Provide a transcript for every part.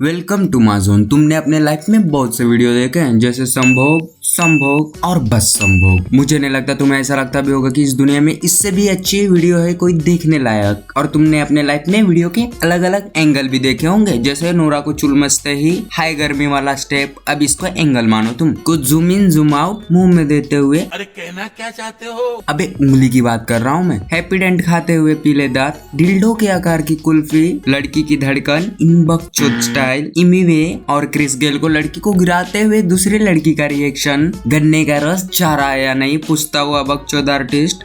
Welcome to माजोन। तुमने अपने life में बहुत से वीडियो देखे हैं, जैसे संभोग, संभोग और बस संभोग। मुझे नहीं लगता तुम्हें ऐसा लगता भी होगा कि इस दुनिया में इससे भी अच्छी वीडियो है कोई देखने लायक। और तुमने अपने लाइफ में वीडियो के अलग अलग एंगल भी देखे होंगे, जैसे नोरा को चुल मचते ही हाई गर्मी वाला स्टेप। अब इसको एंगल मानो तुम। कुछ जूम इन जूम आउट मुंह में देते हुए। अरे कहना क्या चाहते हो? अबे उंगली की बात कर रहा हूँ मैं। हैप्पीडेंट खाते हुए पीले दांत, डिल्डो के आकार की कुल्फी, लड़की की धड़कन, इन बकचोद स्टाइल, इमीवे और क्रिस गेल को लड़की को गिराते हुए दूसरी लड़की का रिएक्शन, गन्ने का रस चारा है या नहीं पूछता हुआ बकचोद आर्टिस्ट,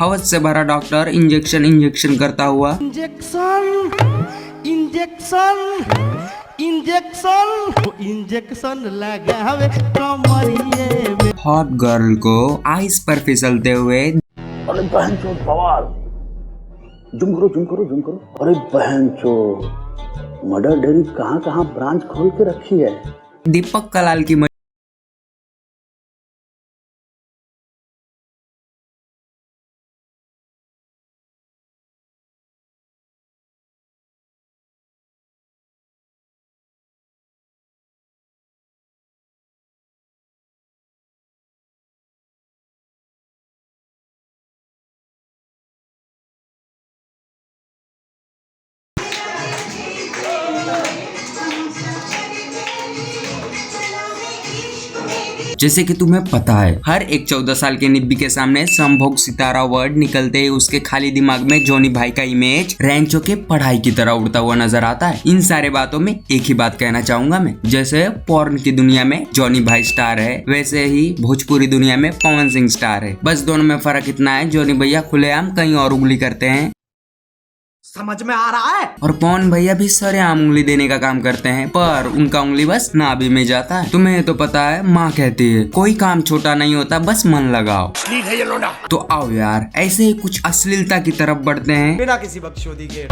हवस से भरा डॉक्टर इंजेक्शन करता हुआ, इंजेक्शन लगावे कमरिए में। हॉट गर्ल को आइस पर फिसलते हुए, अरे बहन चोद बवाल, जुम करो। अरे बहन चोद, मर्डर डेयरी कहाँ ब्रांच खोल के रखी है। दीपक कलाल की जैसे कि तुम्हें पता है, हर एक 14 साल के निब्बी के सामने संभोग सितारा वर्ड निकलते ही उसके खाली दिमाग में जॉनी भाई का इमेज रैंचो के पढ़ाई की तरह उड़ता हुआ नजर आता है। इन सारे बातों में एक ही बात कहना चाहूंगा मैं, जैसे पॉर्न की दुनिया में जॉनी भाई स्टार है, वैसे ही भोजपुरी दुनिया में पवन सिंह स्टार है। बस दोनों में फर्क इतना है, जॉनी भैया खुलेआम कहीं और उंगली करते हैं, समझ में आ रहा है। और पवन भैया भी सरेआम उंगली देने का काम करते हैं, पर उनका उंगली बस नाभि में जाता है। तुम्हें तो पता है, माँ कहती है कोई काम छोटा नहीं होता, बस मन लगाओ। तो आओ यार, ऐसे ही कुछ अश्लीलता की तरफ बढ़ते हैं बिना किसी बकचोदी के।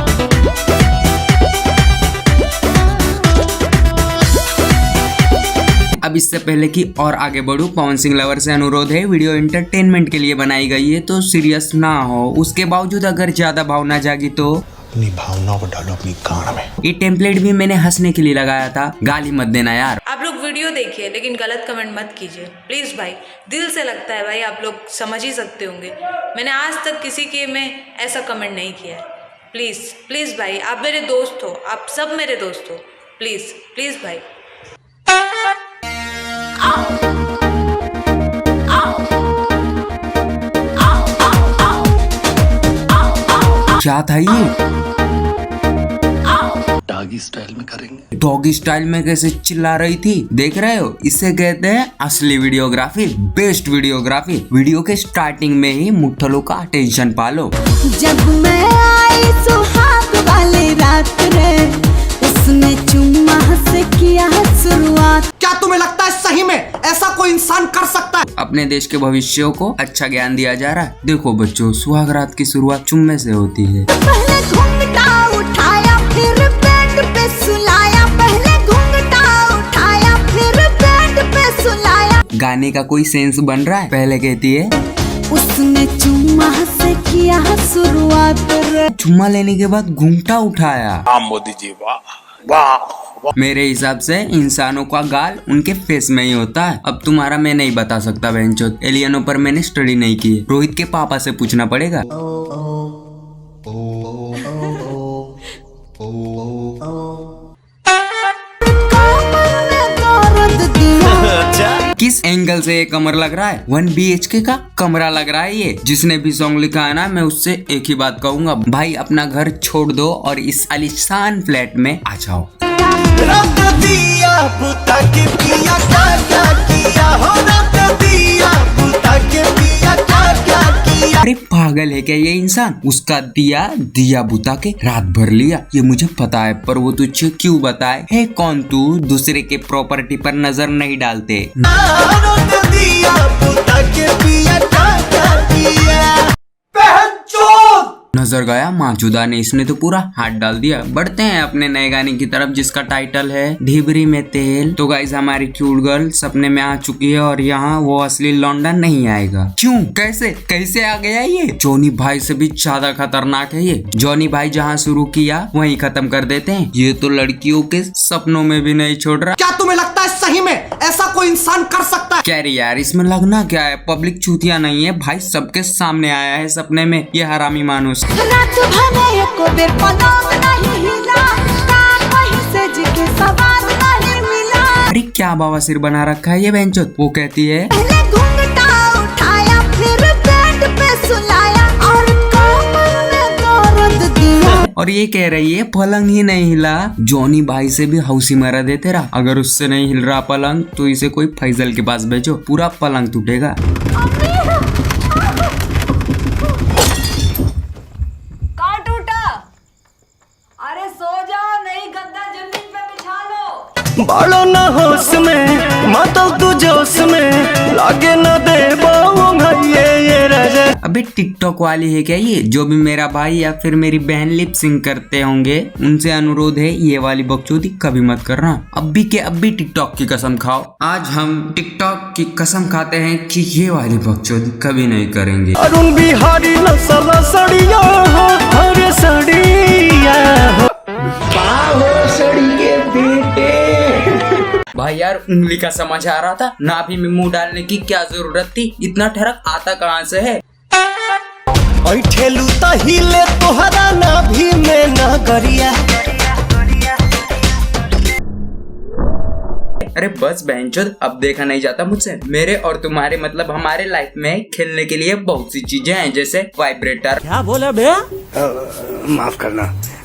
अब इससे पहले कि और आगे बढ़ूं, पवन सिंह लवर से अनुरोध है, वीडियो एंटरटेनमेंट के लिए बनाई गई है तो सीरियस ना हो। उसके बावजूद अगर ज्यादा भावना जागी तो अपनी भावनाओं को डालो अपनी कान में। ये टेम्पलेट भी मैंने हंसने के लिए लगाया था, गाली मत देना यार। आप लोग वीडियो देखिए लेकिन गलत कमेंट मत कीजिए प्लीज भाई, दिल से लगता है भाई, आप लोग समझ ही सकते होंगे। मैंने आज तक किसी के में ऐसा कमेंट नहीं किया है। प्लीज भाई, आप मेरे दोस्त हो, आप सब मेरे दोस्त हो, प्लीज भाई। क्या था ये? डॉगी स्टाइल में करेंगे। डॉगी स्टाइल में कैसे चिल्ला रही थी, देख रहे हो? इसे कहते हैं असली वीडियोग्राफी, बेस्ट वीडियोग्राफी। वीडियो के स्टार्टिंग में ही मुठ्ठलों का अटेंशन पालो। जब मैं आई सुहाग वाली रात रे, उसने चुम्मा से किया शुरुआत। क्या तुम्हें लगता है सही में ऐसा कोई इंसान कर सकता है? अपने देश के भविष्य को अच्छा ज्ञान दिया जा रहा है। देखो बच्चों, सुहाग रात की शुरुआत चुम्मे से होती है। पहले घूंघटा उठाया फिर बेड पे सुलाया, पहले घूंघटा उठाया फिर बेड पे सुलाया। गाने का कोई सेंस बन रहा है? पहले कहती है उसने चुम्मा से किया शुरुआत रे। चुम्मा लेने के बाद घूंघटा उठाया। मोदी जी वाह। मेरे हिसाब से इंसानों का गाल उनके फेस में ही होता है। अब तुम्हारा मैं नहीं बता सकता बहनचोद, एलियनों पर मैंने स्टडी नहीं की है, रोहित के पापा से पूछना पड़ेगा। किस एंगल से ये कमर लग रहा है? 1 BHK का कमरा लग रहा है ये। जिसने भी सॉन्ग लिखा है ना, मैं उससे एक ही बात कहूंगा, भाई अपना घर छोड़ दो और इस आलीशान फ्लैट में आ जाओ। अरे पागल है क्या ये इंसान? उसका दिया बुता के रात भर लिया, ये मुझे पता है, पर वो तुझे क्यों बताए? है कौन तू? दूसरे के प्रॉपर्टी पर नजर नहीं डालते। नजर गया माचुदा ने, इसने तो पूरा हाथ डाल दिया। बढ़ते हैं अपने नए गाने की तरफ जिसका टाइटल है ढिबरी में तेल। तो गाइस हमारी क्यूट गर्ल सपने में आ चुकी है और यहाँ वो असली लौंडा नहीं आएगा। क्यों, कैसे कैसे आ गया ये? जॉनी भाई से भी ज्यादा खतरनाक है ये। जॉनी भाई जहाँ शुरू किया वहीं खत्म कर देते हैं। ये तो लड़कियों के सपनों में भी नहीं छोड़ रहा। क्या तुम्हें लगता है सही में ऐसा कोई इंसान कर सकता है? क्या रे यार, इसमें लगना क्या है? पब्लिक चूतिया नहीं है भाई, सबके सामने आया है सपने में ये हरामी मानुस। रात भले एको बेर पलंग नहीं हिला, कान वहीं से जिके सवार नहीं मिला। अरे क्या बवासीर बना रखा है ये बेंचोत। वो कहती है पहले घूंघटा उठाया फिर बेड पे सुलाया और कमर में दर्द दिया। और ये कह रही है पलंग ही नहीं हिला। जॉनी भाई से भी हौसी मरा दे तेरा। अगर उससे नहीं हिल रहा पलंग तो इसे कोई फैजल के पास भेजो, पूरा पलंग टूटेगा। कहाँ टूटा? अरे सो जाओ, नहीं गद्दा जमीन पे बिछा लो। बालो न होश में मातल तू जोश में लागे न दे ये राजा। अबे टिकटॉक वाली है क्या ये? जो भी मेरा भाई या फिर मेरी बहन लिप सिंक करते होंगे उनसे अनुरोध है ये वाली बकचोदी कभी मत करना। अभी के अभी टिकटॉक की कसम खाओ। आज हम टिकटॉक की कसम खाते हैं कि ये वाली बकचोदी कभी नहीं करेंगे। अरुण बिहारी नसल सड़िया हो, हरे सड़िया हो। भाई यार उंगली का समझ आ रहा था, नाभि में मुंह डालने की क्या जरूरत थी? इतना ठरक आता कहाँ से है? ठेलू तहिले तोहरा नाभि में नगरिया। अरे बस बहनचोद, अब देखा नहीं जाता मुझसे। मेरे और तुम्हारे मतलब हमारे लाइफ में खेलने के लिए बहुत सी चीजें हैं, जैसे वाइब्रेटर। क्या बोला बे? माफ करना,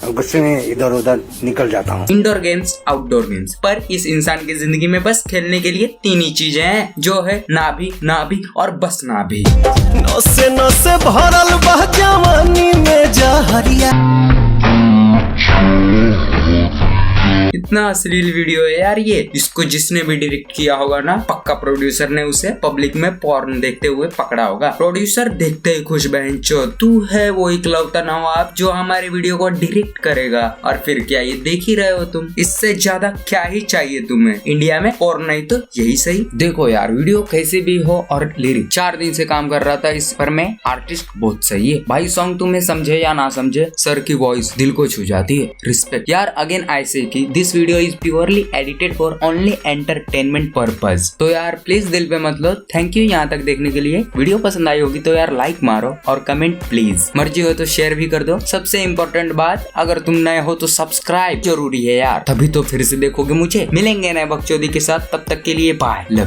गुस्से में इधर उधर निकल जाता हूँ। Indoor games, outdoor games. पर इस इंसान की जिंदगी में बस खेलने के लिए 3 ही चीजें हैं, जो है नाभि, नाभि और बस नाभि। नसे नसे भरल बह जवानी में जहरिया। इतना अश्लील वीडियो है यार ये। इसको जिसने भी डायरेक्ट किया होगा ना, पक्का प्रोड्यूसर ने उसे पब्लिक में पॉर्न देखते हुए पकड़ा होगा। प्रोड्यूसर देखते ही खुश, बहनचो तू है वो इकलौता नवाब जो हमारे वीडियो को डायरेक्ट करेगा। और फिर क्या ये देख ही रहे हो तुम? इससे ज्यादा क्या ही चाहिए तुम्हें इंडिया में? और नहीं तो यही सही। देखो यार वीडियो कैसे भी हो और लिरिक 4 दिन से काम कर रहा था इस पर मैं। आर्टिस्ट बहुत सही है भाई। सॉन्ग तुम्हें समझे या ना समझे, सर की वॉइस दिल को छू जाती है। रिस्पेक्ट यार। अगेन आई से की this video is purely edited for only entertainment purpose. तो यार प्लीज दिल पे मत लो। थैंक यू यहाँ तक देखने के लिए। वीडियो पसंद आई होगी तो यार लाइक मारो और कमेंट प्लीज। मर्जी हो तो शेयर भी कर दो। सबसे इम्पोर्टेंट बात, अगर तुम नए हो तो सब्सक्राइब जरूरी है यार, तभी तो फिर से देखोगे मुझे। मिलेंगे नए बकचोदी के साथ, तब तक के लिए बाय, लव यू।